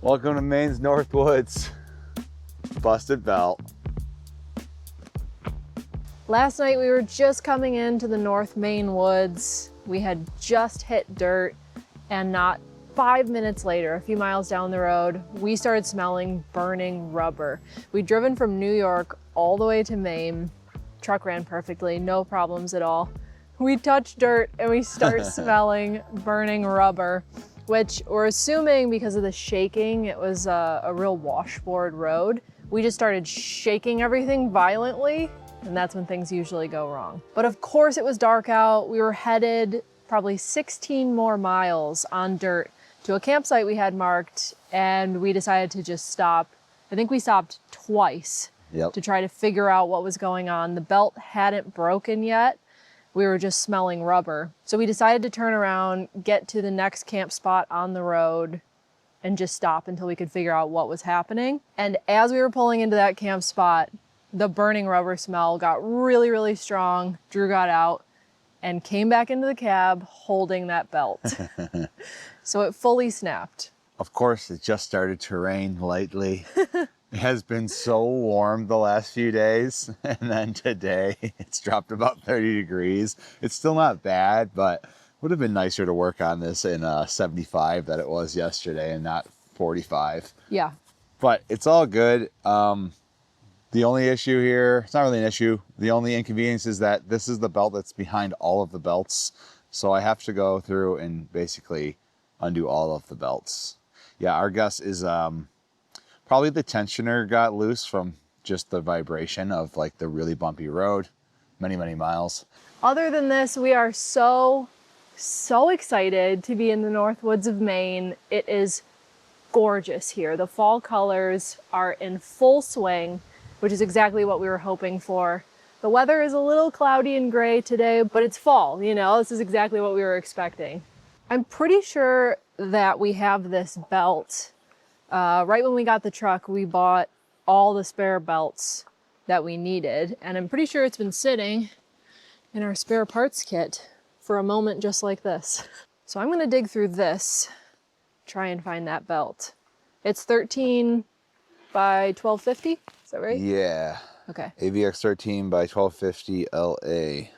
Welcome to Maine's North Woods. Busted belt. Last night we were just coming into the North Maine woods. We had just hit dirt, and not 5 minutes later, a few miles down the road, we started smelling burning rubber. We'd driven from New York all the way to Maine. Truck ran perfectly, no problems at all. We touched dirt and we start smelling burning rubber, which we're assuming because of the shaking, it was a real washboard road. We just started shaking everything violently, and that's when things usually go wrong. But of course it was dark out. We were headed probably 16 more miles on dirt to a campsite we had marked, and we decided to just stop. I think we stopped twice to try to figure out what was going on. The belt hadn't broken yet. We were just smelling rubber. So we decided to turn around, get to the next camp spot on the road, and just stop until we could figure out what was happening. And as we were pulling into that camp spot, the burning rubber smell got really, really strong. Drew got out and came back into the cab holding that belt. So it fully snapped. Of course, it just started to rain lightly. It has been so warm the last few days, and then today it's dropped about 30 degrees. It's still not bad, but would have been nicer to work on this in 75 that it was yesterday and not 45. Yeah. But it's all good. The only issue here, it's not really an issue. The only inconvenience is that this is the belt that's behind all of the belts. So I have to go through and basically undo all of the belts. Yeah, our guess is probably the tensioner got loose from just the vibration of like the really bumpy road, many, many miles. Other than this, we are so excited to be in the North Woods of Maine. It is gorgeous here. The fall colors are in full swing, which is exactly what we were hoping for. The weather is a little cloudy and gray today, but it's fall, you know, this is exactly what we were expecting. I'm pretty sure that we have this belt. Right when we got the truck, we bought all the spare belts that we needed, and I'm pretty sure it's been sitting in our spare parts kit for a moment just like this. So I'm gonna dig through this, try and find that belt. It's 13 by 1250, is that right? Yeah. Okay. AVX 13 by 1250 LA.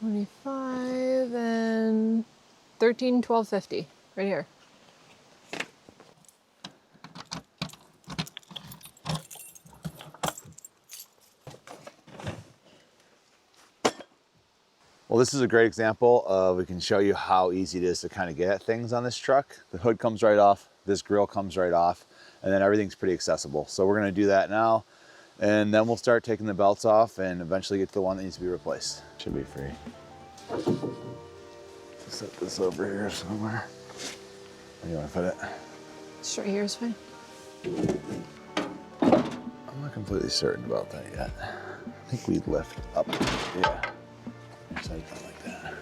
$25 and 13, 1250, right here. Well, this is a great example of, we can show you how easy it is to kind of get at things on this truck. The hood comes right off, this grill comes right off, and then everything's pretty accessible. So we're gonna do that now, and then we'll start taking the belts off and eventually get to the one that needs to be replaced. Should be free. Set this over here somewhere. Where do you want to put it? It's right here is fine. I'm not completely certain about that yet. I think we lift up. Yeah. So like that.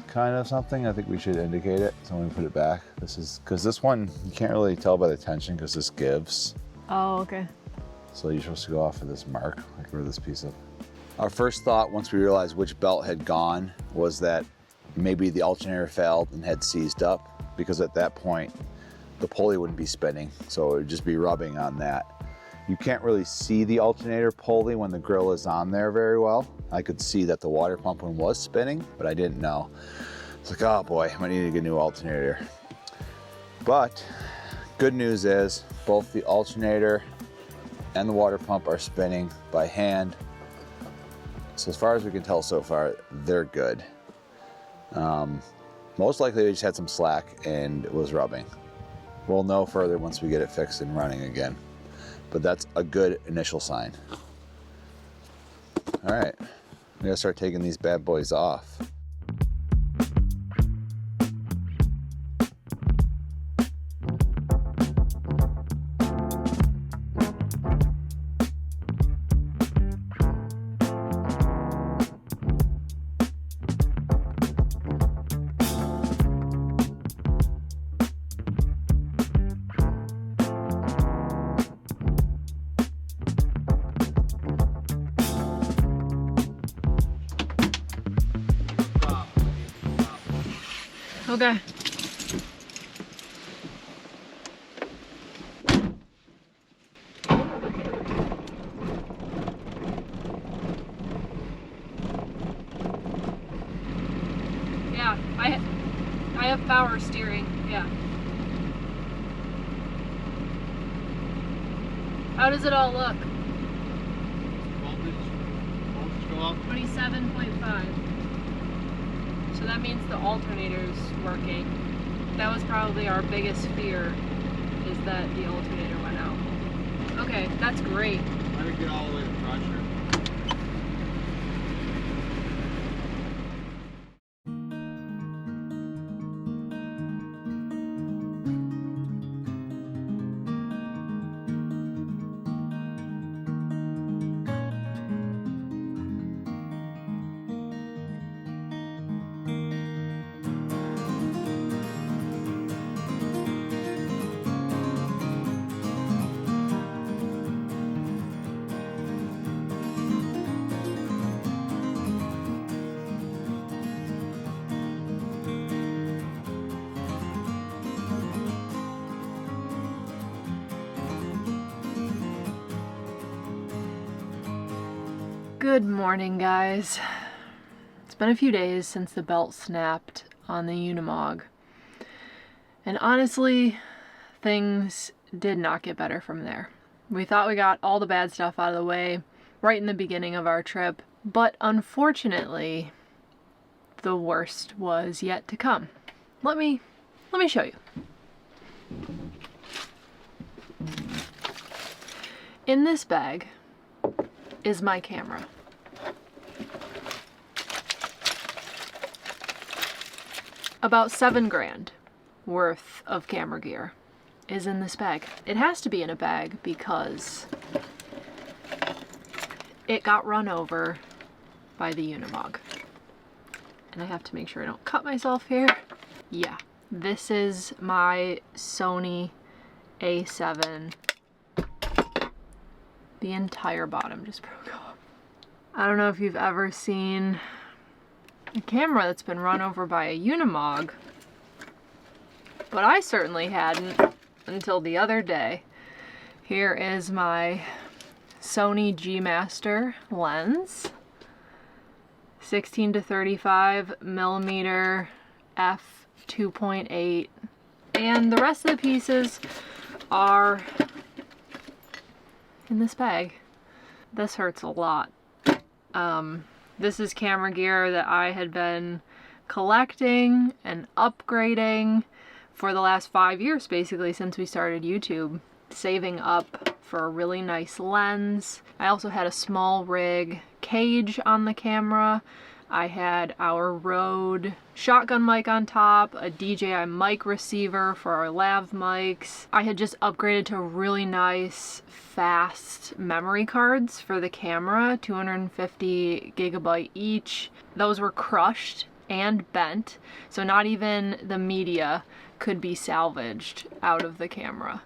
Kind of something. I think we should indicate it. So when we put it back, this is, because this one, you can't really tell by the tension because this gives. Oh, okay. So you're supposed to go off of this mark, like where this piece of. Our first thought, once we realized which belt had gone, was that maybe the alternator failed and had seized up, because at that point, the pulley wouldn't be spinning, so it would just be rubbing on that. You can't really see the alternator pulley when the grill is on there very well. I could see that the water pump one was spinning, but I didn't know. It's like, oh boy, I might need to get a new alternator. But good news is both the alternator and the water pump are spinning by hand. So as far as we can tell so far, they're good. Most likely they just had some slack and it was rubbing. We'll know further once we get it fixed and running again. But that's a good initial sign. All right, we gotta start taking these bad boys off. Okay. Yeah, I have power steering, yeah. How does it all look? Voltage go up. 27.5. So that means the alternator's working. That was probably our biggest fear, is that the alternator went out. Okay, that's great. Let it get all the way to pressure. Good morning, guys. It's been a few days since the belt snapped on the Unimog. And honestly, things did not get better from there. We thought we got all the bad stuff out of the way right in the beginning of our trip, but unfortunately, the worst was yet to come. Let me show you. In this bag is my camera. About $7 grand worth of camera gear is in this bag. It has to be in a bag because it got run over by the Unimog. And I have to make sure I don't cut myself here. Yeah, this is my Sony A7. The entire bottom just broke off. I don't know if you've ever seen a camera that's been run over by a Unimog, but I certainly hadn't until the other day. Here is my Sony G Master lens, 16 to 35 millimeter f2.8, and the rest of the pieces are in this bag. This hurts a lot. This is camera gear that I had been collecting and upgrading for the last 5 years, basically, since we started YouTube, saving up for a really nice lens. I also had a small rig cage on the camera. I had our Rode shotgun mic on top, a DJI mic receiver for our lav mics. I had just upgraded to really nice, fast memory cards for the camera, 250 gigabyte each. Those were crushed and bent, so not even the media could be salvaged out of the camera.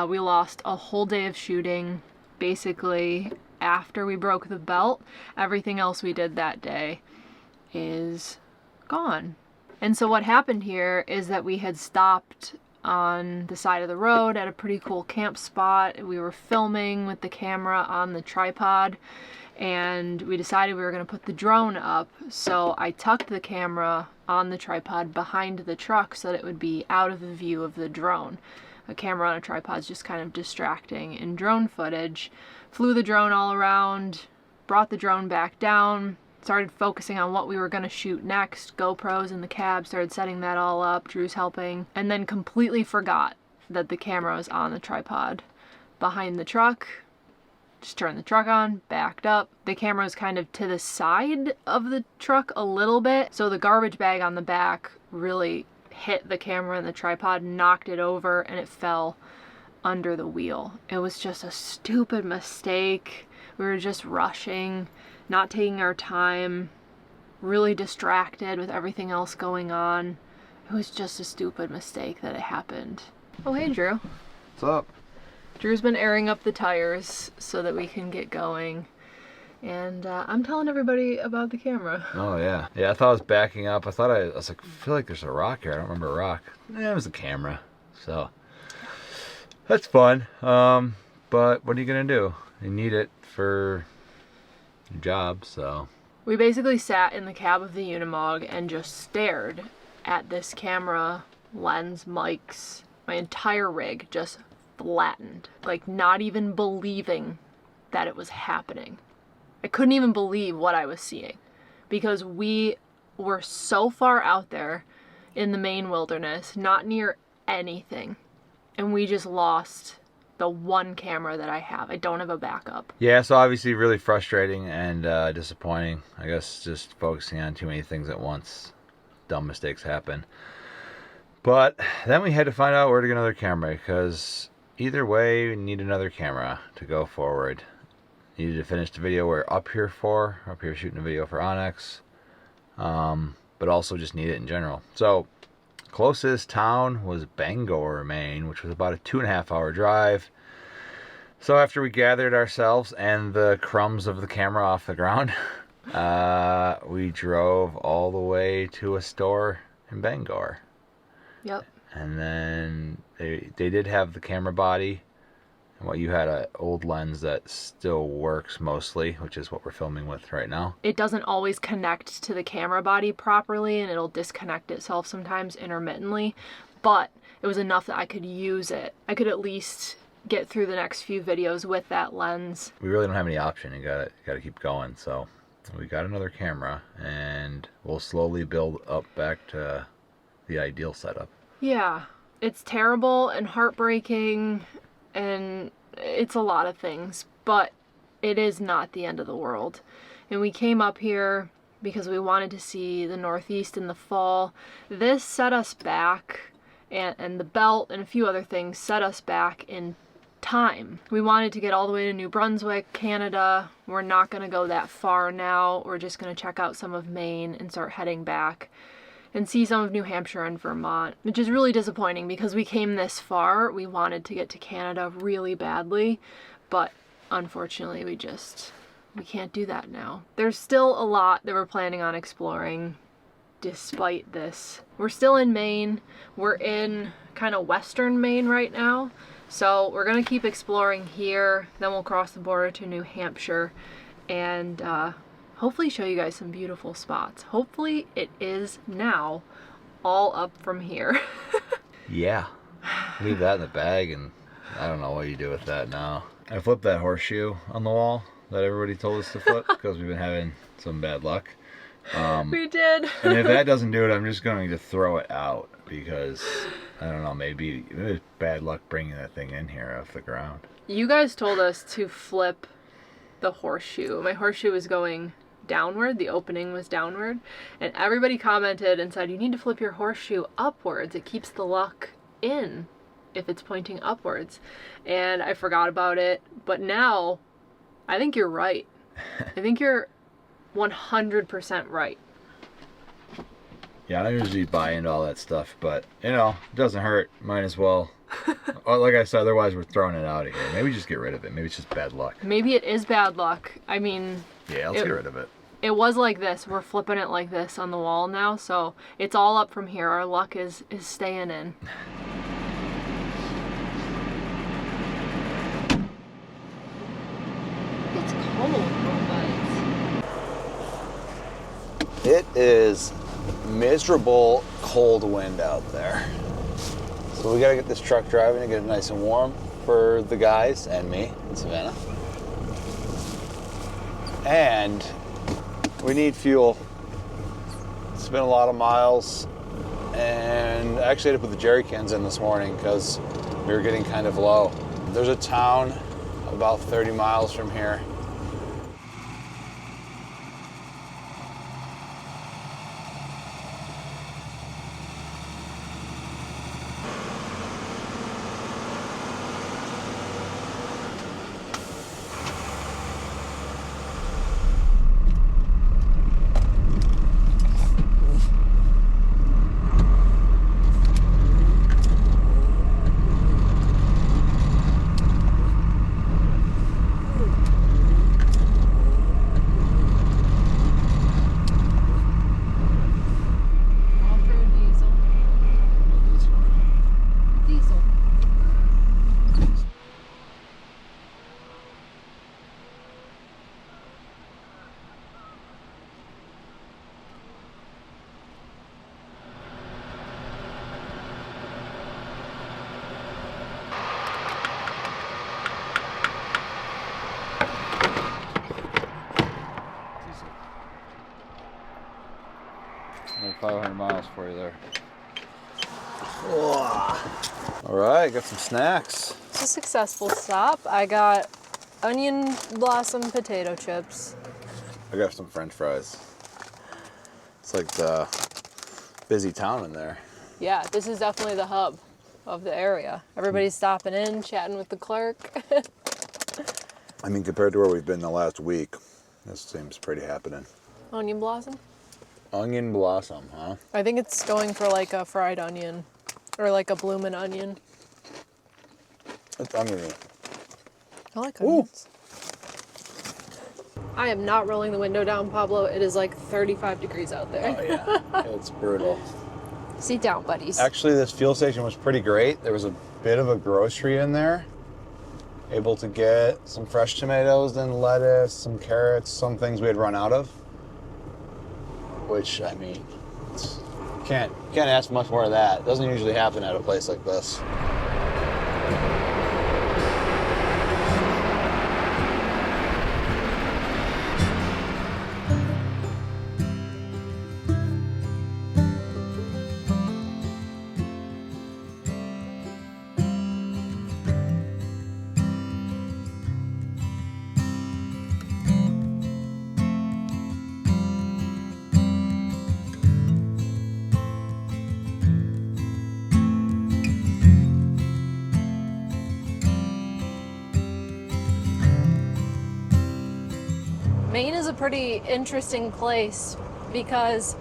We lost a whole day of shooting, basically. After we broke the belt, everything else we did that day is gone. And so what happened here is that we had stopped on the side of the road at a pretty cool camp spot. We were filming with the camera on the tripod, and we decided we were going to put the drone up. So I tucked the camera on the tripod behind the truck so that it would be out of the view of the drone. A camera on a tripod is just kind of distracting in drone footage. Flew the drone all around, brought the drone back down, started focusing on what we were going to shoot next. GoPros in the cab, started setting that all up. Drew's helping. And then completely forgot that the camera was on the tripod behind the truck. Just turned the truck on, backed up. The camera was kind of to the side of the truck a little bit, so the garbage bag on the back really hit the camera and the tripod, knocked it over, and it fell under the wheel. It was just a stupid mistake. We were just rushing, not taking our time, really distracted with everything else going on. It was just a stupid mistake that it happened. Oh, hey, Drew. What's up? Drew's been airing up the tires so that we can get going. And I'm telling everybody about the camera. Oh yeah. Yeah, I thought I was backing up. I was like, I feel like there's a rock here. I don't remember a rock. It was the camera. So that's fun. But what are you gonna do? You need it for your job, so. We basically sat in the cab of the Unimog and just stared at this camera, lens, mics, my entire rig just flattened. Like, not even believing that it was happening. I couldn't even believe what I was seeing because we were so far out there in the Maine wilderness, not near anything, and we just lost the one camera that I have. I don't have a backup. Yeah, so obviously really frustrating and disappointing. I guess just focusing on too many things at once. Dumb mistakes happen. But then we had to find out where to get another camera because either way, we need another camera to go forward. Needed to finish the video we're up here shooting a video for Onyx, but also just need it in general. So closest town was Bangor, Maine, which was about a 2.5 hour drive. So after we gathered ourselves and the crumbs of the camera off the ground, we drove all the way to a store in Bangor. Yep. And then they did have the camera body. Well, you had an old lens that still works mostly, which is what we're filming with right now. It doesn't always connect to the camera body properly, and it'll disconnect itself sometimes intermittently, but it was enough that I could use it. I could at least get through the next few videos with that lens. We really don't have any option. You gotta keep going. So we got another camera, and we'll slowly build up back to the ideal setup. Yeah, it's terrible and heartbreaking, and it's a lot of things, but it is not the end of the world. And we came up here because we wanted to see the Northeast in the fall. This set us back, and the belt and a few other things set us back in time. We wanted to get all the way to New Brunswick, Canada. We're not going to go that far now. We're just going to check out some of Maine and start heading back and see some of New Hampshire and Vermont, which is really disappointing because we came this far. We wanted to get to Canada really badly, but unfortunately we can't do that now. There's still a lot that we're planning on exploring despite this. We're still in Maine. We're in kind of western Maine right now, so we're gonna keep exploring here, then we'll cross the border to New Hampshire and hopefully show you guys some beautiful spots. Hopefully it is now all up from here. Yeah. Leave that in the bag, and I don't know what you do with that now. I flipped that horseshoe on the wall that everybody told us to flip because we've been having some bad luck. We did. And if that doesn't do it, I'm just going to throw it out because, I don't know, maybe it's bad luck bringing that thing in here off the ground. You guys told us to flip the horseshoe. My horseshoe was going downward, the opening was downward, and everybody commented and said you need to flip your horseshoe upwards. It keeps the luck in if it's pointing upwards. And I forgot about it, but now I think you're right. I think you're 100% right. Yeah, I don't usually buy into all that stuff, but you know, it doesn't hurt. Might as well. Like I said, otherwise we're throwing it out of here. Maybe just get rid of it. Maybe it's just bad luck. Maybe it is bad luck. I mean, yeah, let's get rid of it. It was like this. We're flipping it like this on the wall now, so it's all up from here. Our luck is staying in. It's cold, but It is miserable cold wind out there. So we gotta get this truck driving and get it nice and warm for the guys and me and Savannah. And we need fuel. It's been a lot of miles, and I actually had to put the jerry cans in this morning because we were getting kind of low. There's a town about 30 miles from here. 500 miles for you there. All right, got some snacks. It's a successful stop. I got onion blossom potato chips. I got some French fries. It's like the busy town in there. Yeah, this is definitely the hub of the area. Everybody's stopping in, chatting with the clerk. I mean, compared to where we've been the last week, this seems pretty happening. Onion blossom? Onion blossom, huh? I think it's going for like a fried onion or like a bloomin' onion. It's onion. I like onions. I am not rolling the window down, Pablo. It is like 35 degrees out there. Oh yeah, it's brutal. Sit down, buddies. Actually, this fuel station was pretty great. There was a bit of a grocery in there. Able to get some fresh tomatoes and lettuce, some carrots, some things we had run out of. Which, I mean, can't ask much more of that. It doesn't usually happen at a place like this. Maine is a pretty interesting place because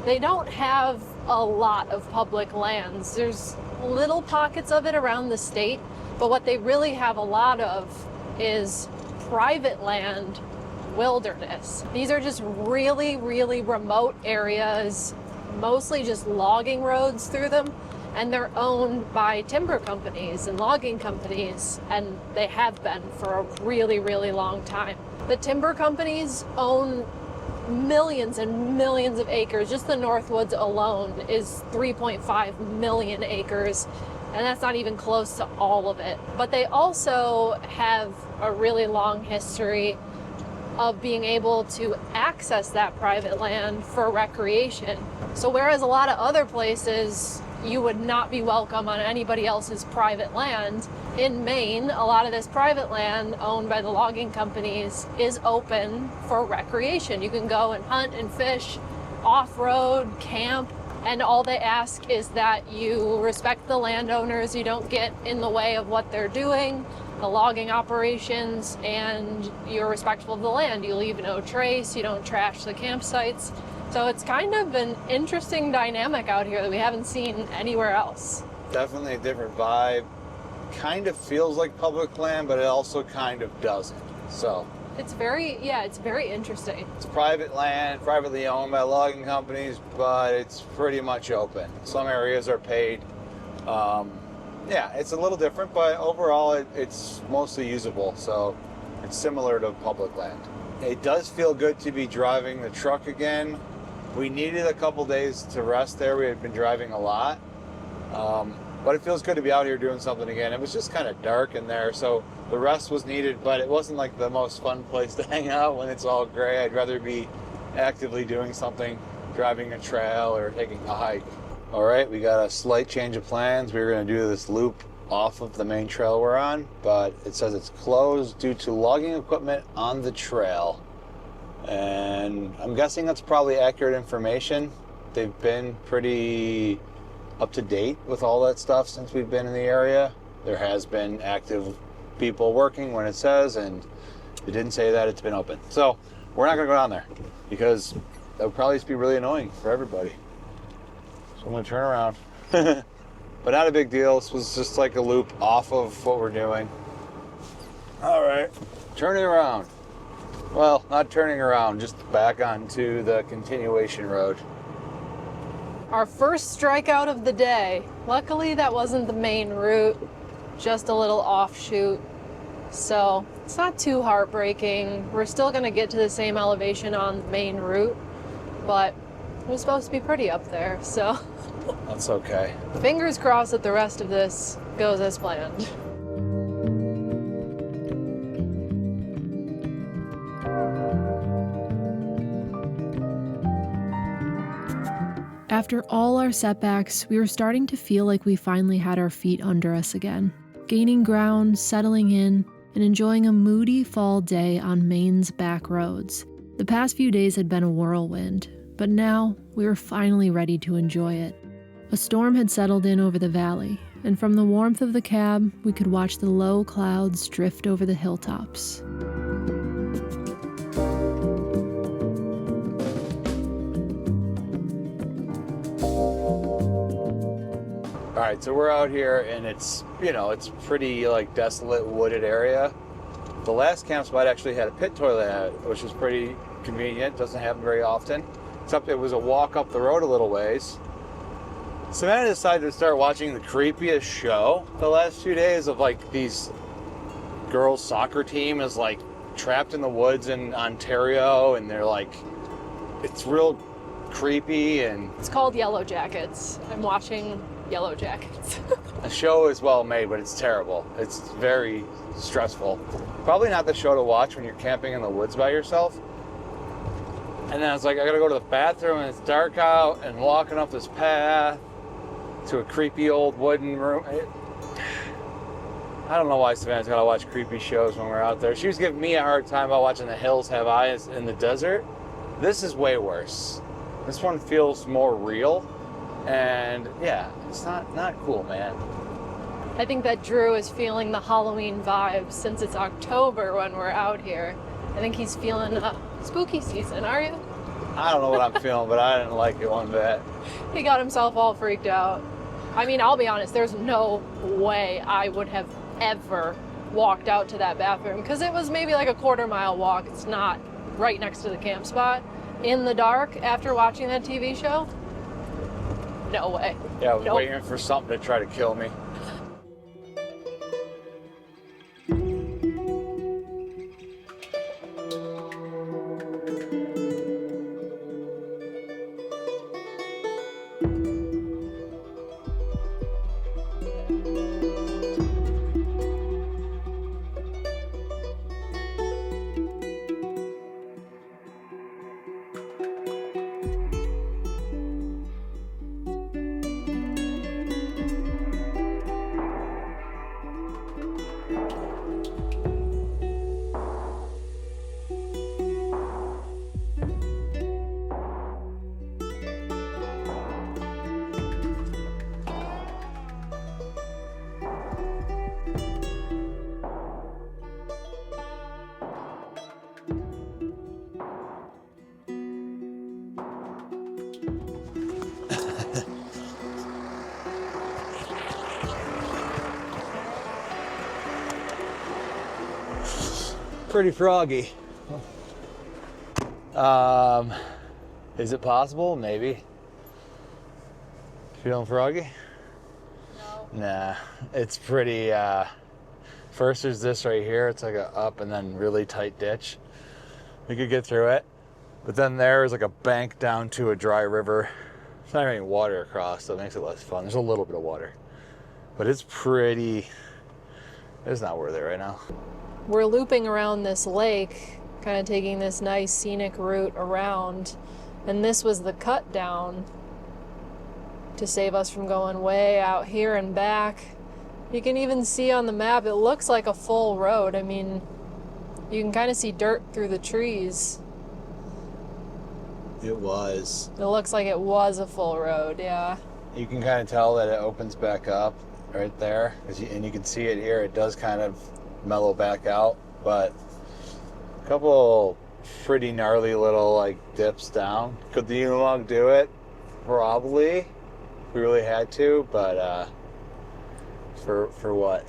they don't have a lot of public lands. There's little pockets of it around the state, but what they really have a lot of is private land, wilderness. These are just really, really remote areas, mostly just logging roads through them, and they're owned by timber companies and logging companies, and they have been for a really, really long time. The timber companies own millions and millions of acres. Just the Northwoods alone is 3.5 million acres, and that's not even close to all of it. But they also have a really long history of being able to access that private land for recreation. So whereas a lot of other places you would not be welcome on anybody else's private land, in Maine, a lot of this private land owned by the logging companies is open for recreation. You can go and hunt and fish, off-road, camp, and all they ask is that you respect the landowners, you don't get in the way of what they're doing, the logging operations, and you're respectful of the land. You leave no trace, you don't trash the campsites. So it's kind of an interesting dynamic out here that we haven't seen anywhere else. Definitely a different vibe. Kind of feels like public land, but it also kind of doesn't. So it's very interesting. It's private land, privately owned by logging companies, but it's pretty much open. Some areas are paid. Yeah, it's a little different, but overall it's mostly usable. So it's similar to public land. It does feel good to be driving the truck again. We needed a couple days to rest there. We had been driving a lot. But it feels good to be out here doing something again. It was just kind of dark in there, so the rest was needed, but it wasn't like the most fun place to hang out when it's all gray. I'd rather be actively doing something, driving a trail or taking a hike. All right, we got a slight change of plans. We were gonna do this loop off of the main trail we're on, but it says it's closed due to logging equipment on the trail. And I'm guessing that's probably accurate information. They've been pretty up to date with all that stuff since we've been in the area. There has been active people working when it says, and it didn't say that it's been open. So we're not gonna go down there because that would probably just be really annoying for everybody. So I'm gonna turn around. But not a big deal. This was just like a loop off of what we're doing. All right, turning around. Well, not turning around, just back onto the continuation road. Our first strikeout of the day. Luckily, that wasn't the main route, just a little offshoot. So it's not too heartbreaking. We're still gonna get to the same elevation on the main route, but it was supposed to be pretty up there, so. That's okay. Fingers crossed that the rest of this goes as planned. After all our setbacks, we were starting to feel like we finally had our feet under us again, gaining ground, settling in, and enjoying a moody fall day on Maine's back roads. The past few days had been a whirlwind, but now we were finally ready to enjoy it. A storm had settled in over the valley, and from the warmth of the cab, we could watch the low clouds drift over the hilltops. All right, so we're out here and it's, it's pretty like desolate wooded area. The last camp spot actually had a pit toilet at it, which was pretty convenient. Doesn't happen very often. Except it was a walk up the road a little ways. Savannah decided to start watching the creepiest show the last 2 days of like these girls' soccer team is like trapped in the woods in Ontario, and they're like, it's real creepy and It's called Yellow Jackets. I'm watching Yellow Jackets. the show is well made, but it's terrible. It's very stressful. Probably not the show to watch when you're camping in the woods by yourself. And then I was like, I gotta go to the bathroom and it's dark out and walking up this path to a creepy old wooden room. I don't know why Savannah's gotta watch creepy shows when we're out there. She was giving me a hard time about watching The Hills Have Eyes in the desert. This is way worse. This one feels more real. And yeah, it's not cool, man. I think that Drew is feeling the Halloween vibes since it's October when we're out here. I think he's feeling spooky season, are you? I don't know what I'm feeling, but I didn't like it one bit. He got himself all freaked out. I mean, I'll be honest, there's no way I would have ever walked out to that bathroom because it was maybe like a quarter-mile walk. It's not right next to the camp spot. In the dark after watching that TV show? No way. Yeah, I was Nope. waiting for something to try to kill me. Pretty froggy. Is it possible? Maybe. Feeling froggy? No. Nah, it's pretty, first there's this right here. It's like a up and then really tight ditch. We could get through it. But then there's like a bank down to a dry river. It's not any water across, so it makes it less fun. There's a little bit of water. But it's pretty, it's not worth it right now. We're looping around this lake, kind of taking this nice scenic route around, and this was the cut down to save us from going way out here and back. You can even see on the map, it looks like a full road. I mean, you can kind of see dirt through the trees. It was. It looks like it was a full road, yeah. You can kind of tell that it opens back up right there, and you can see it here. It does kind of mellow back out, but a couple pretty gnarly little like dips down. Could the Unimog do it? Probably, if we really had to, but for what?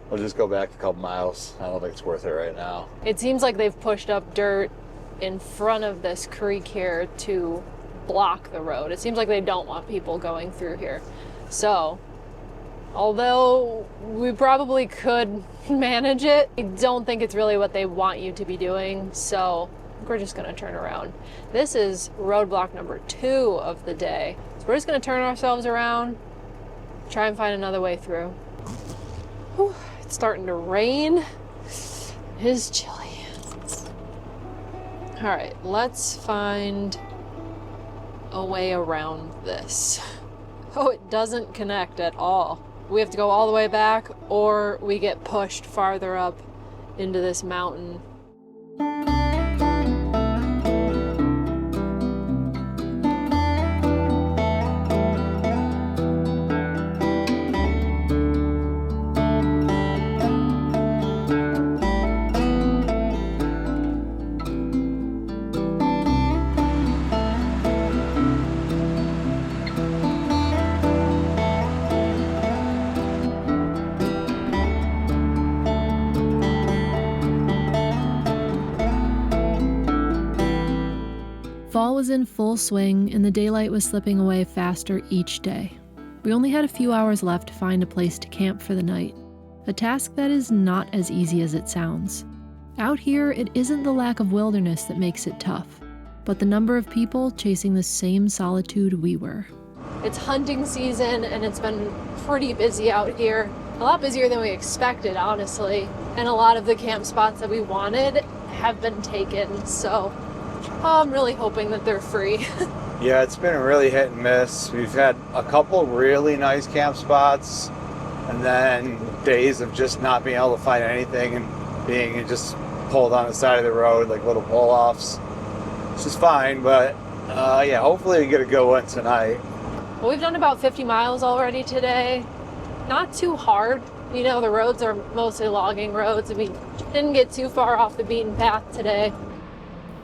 We'll just go back a couple miles. I don't think it's worth it right now. It seems like they've pushed up dirt in front of this creek here to block the road. It seems like they don't want people going through here. So, although we probably could manage it, I don't think it's really what they want you to be doing, so we're just gonna turn around. This is roadblock number 2 of the day. So we're just gonna turn ourselves around, try and find another way through. Whew, it's starting to rain. It is chilly. All right, let's find a way around this. Oh, it doesn't connect at all. We have to go all the way back, or we get pushed farther up into this mountain. Fall was in full swing and the daylight was slipping away faster each day. We only had a few hours left to find a place to camp for the night, a task that is not as easy as it sounds. Out here, it isn't the lack of wilderness that makes it tough, but the number of people chasing the same solitude we were. It's hunting season and it's been pretty busy out here. A lot busier than we expected, honestly. And a lot of the camp spots that we wanted have been taken, so I'm really hoping that they're free. Yeah, it's been really hit and miss. We've had a couple really nice camp spots, and then days of just not being able to find anything and being just pulled on the side of the road like little pull-offs. Which is fine, but yeah, hopefully we get a good one tonight. Well, we've done about 50 miles already today. Not too hard. You know, the roads are mostly logging roads, and we didn't get too far off the beaten path today.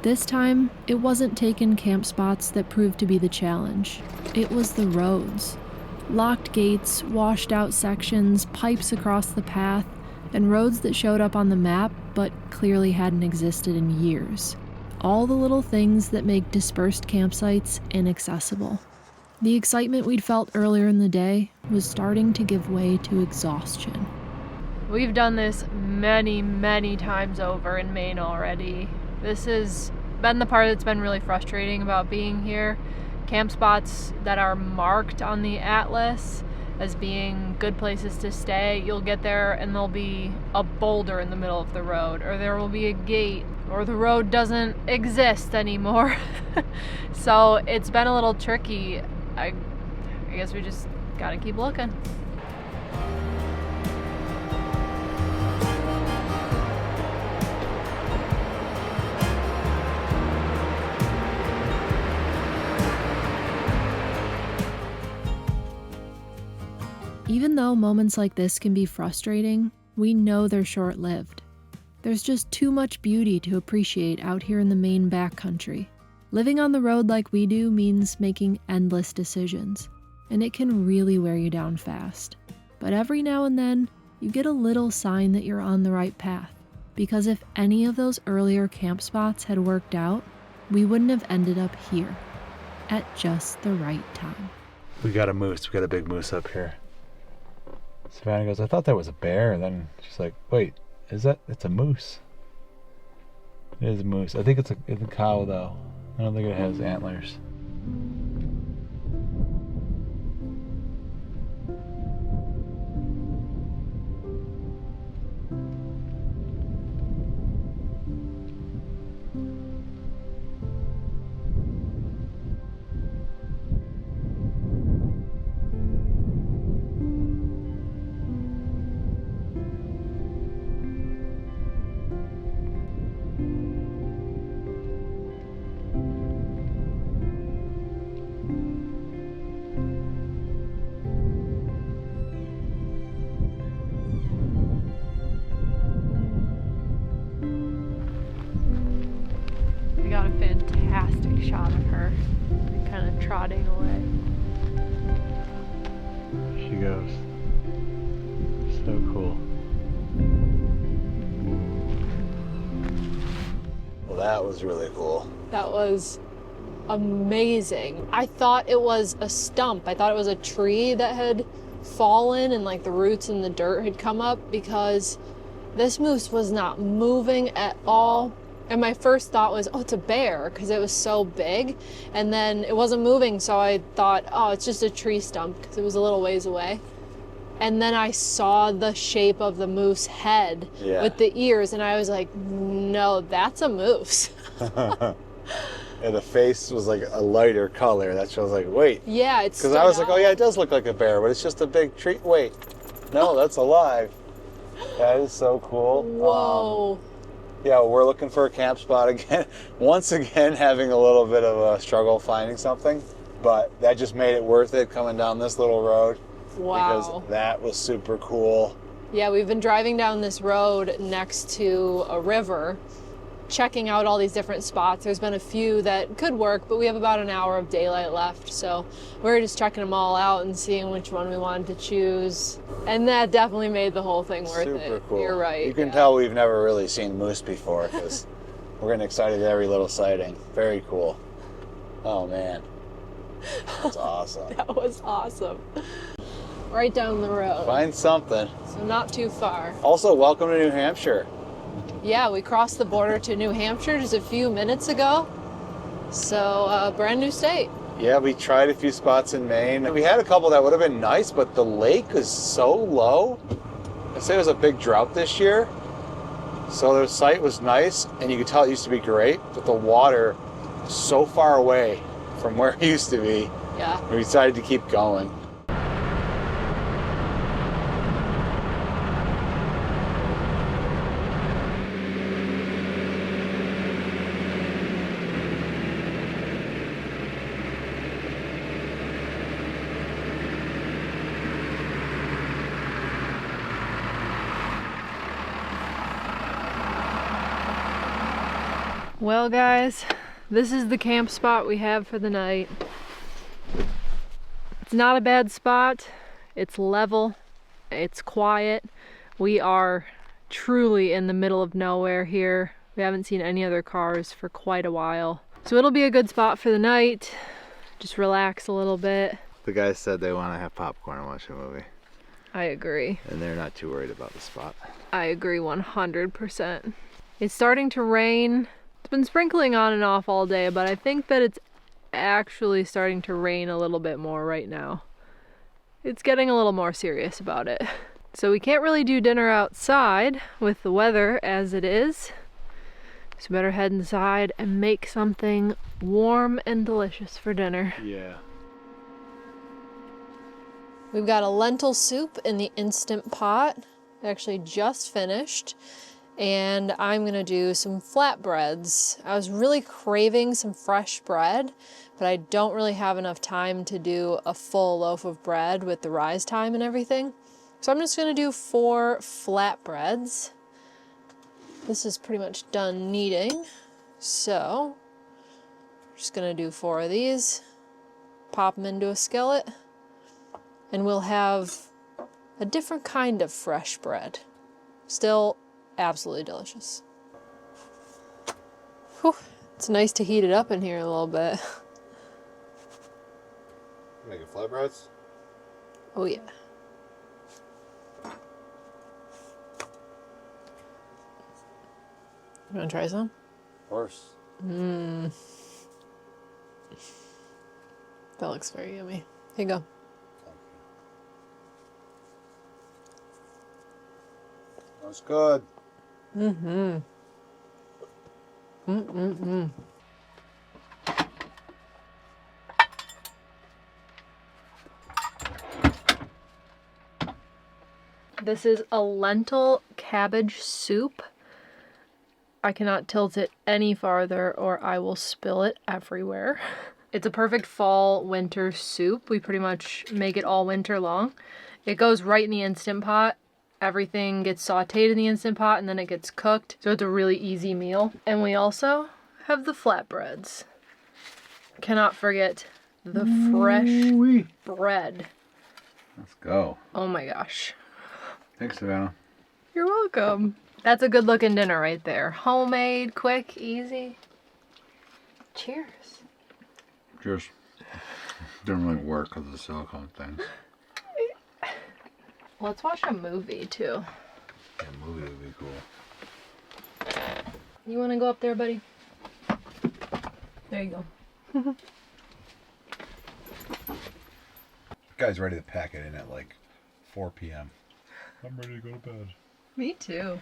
This time, it wasn't taking camp spots that proved to be the challenge. It was the roads. Locked gates, washed out sections, pipes across the path, and roads that showed up on the map but clearly hadn't existed in years. All the little things that make dispersed campsites inaccessible. The excitement we'd felt earlier in the day was starting to give way to exhaustion. We've done this many, many times over in Maine already. This has been the part that's been really frustrating about being here. Camp spots that are marked on the atlas as being good places to stay, you'll get there and there'll be a boulder in the middle of the road, or there will be a gate, or the road doesn't exist anymore. So it's been a little tricky. I guess we just gotta keep looking. Even though moments like this can be frustrating, we know they're short-lived. There's just too much beauty to appreciate out here in the Maine backcountry. Living on the road like we do means making endless decisions, and it can really wear you down fast. But every now and then, you get a little sign that you're on the right path, because if any of those earlier camp spots had worked out, we wouldn't have ended up here, at just the right time. We got a moose. We got a big moose up here. Savannah goes, I thought that was a bear. And then she's like, wait, it's a moose. It is a moose. I think it's a cow, though. I don't think it has antlers. We got a fantastic shot of her, kind of trotting away. She goes. So cool. Well, that was really cool. That was amazing. I thought it was a stump. I thought it was a tree that had fallen and like the roots and the dirt had come up, because this moose was not moving at all. And my first thought was, oh, it's a bear, because it was so big. And then it wasn't moving, so I thought, oh, it's just a tree stump, because it was a little ways away. And then I saw the shape of the moose head with the ears, and I was like, no, that's a moose. and the face was like a lighter color. That's why I was like, wait. Yeah, it's Because I was like, oh yeah, it does look like a bear, but it's just a big tree. Wait, no, that's alive. That is so cool. Whoa. Yeah, we're looking for a camp spot again. Once again, having a little bit of a struggle finding something, but that just made it worth it coming down this little road. Wow. Because that was super cool. Yeah, we've been driving down this road next to a river, checking out all these different spots. There's been a few that could work, but we have about an hour of daylight left, so we're just checking them all out and seeing which one we wanted to choose. And that definitely made the whole thing worth it. Super cool. You're right. You can tell we've never really seen moose before because we're getting excited at every little sighting. Very cool. Oh man, that's awesome. That was awesome. Right down the road. Find something. So not too far. Also, welcome to New Hampshire. Yeah, we crossed the border to New Hampshire just a few minutes ago. So, brand new state. Yeah, we tried a few spots in Maine. We had a couple that would have been nice, but the lake is so low. I'd say it was a big drought this year. So the site was nice, and you could tell it used to be great, but the water is so far away from where it used to be. Yeah. We decided to keep going. Well, guys, this is the camp spot we have for the night. It's not a bad spot. It's level. It's quiet. We are truly in the middle of nowhere here. We haven't seen any other cars for quite a while. So it'll be a good spot for the night. Just relax a little bit. The guys said they want to have popcorn and watch a movie. I agree. And they're not too worried about the spot. I agree 100%. It's starting to rain. It's been sprinkling on and off all day, but I think that it's actually starting to rain a little bit more right now. It's getting a little more serious about it. So we can't really do dinner outside with the weather as it is. So better head inside and make something warm and delicious for dinner. Yeah. We've got a lentil soup in the Instant Pot. It actually just finished. And I'm gonna do some flatbreads. I was really craving some fresh bread, but I don't really have enough time to do a full loaf of bread with the rise time and everything. So I'm just gonna do 4 flatbreads. This is pretty much done kneading. So, I'm just gonna do 4 of these, pop them into a skillet, and we'll have a different kind of fresh bread. Still absolutely delicious. Whew. It's nice to heat it up in here a little bit. Making flatbreads? Oh yeah. You wanna try some? Of course. That looks very yummy. Here you go. That's good. This is a lentil cabbage soup. I cannot tilt it any farther or I will spill it everywhere. It's a perfect fall winter soup. We pretty much make it all winter long. It goes right in the Instant Pot. Everything gets sauteed in the Instant Pot and then it gets cooked. So it's a really easy meal. And we also have the flatbreads. Cannot forget the fresh bread. Let's go. Oh my gosh. Thanks, Savannah. You're welcome. That's a good looking dinner right there. Homemade, quick, easy. Cheers. Cheers. Didn't really work because of the silicone things. Let's watch a movie too. Yeah, a movie would be cool. You want to go up there, buddy? There you go. Guy's ready to pack it in at like 4 p.m. I'm ready to go to bed. Me too.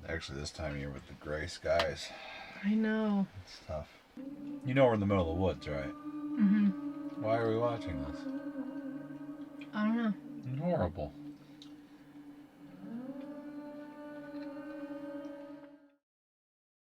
Actually, this time of year with the gray skies, I know. It's tough. You know we're in the middle of the woods, right? Mm-hmm. Why are we watching this? I don't know. It's horrible.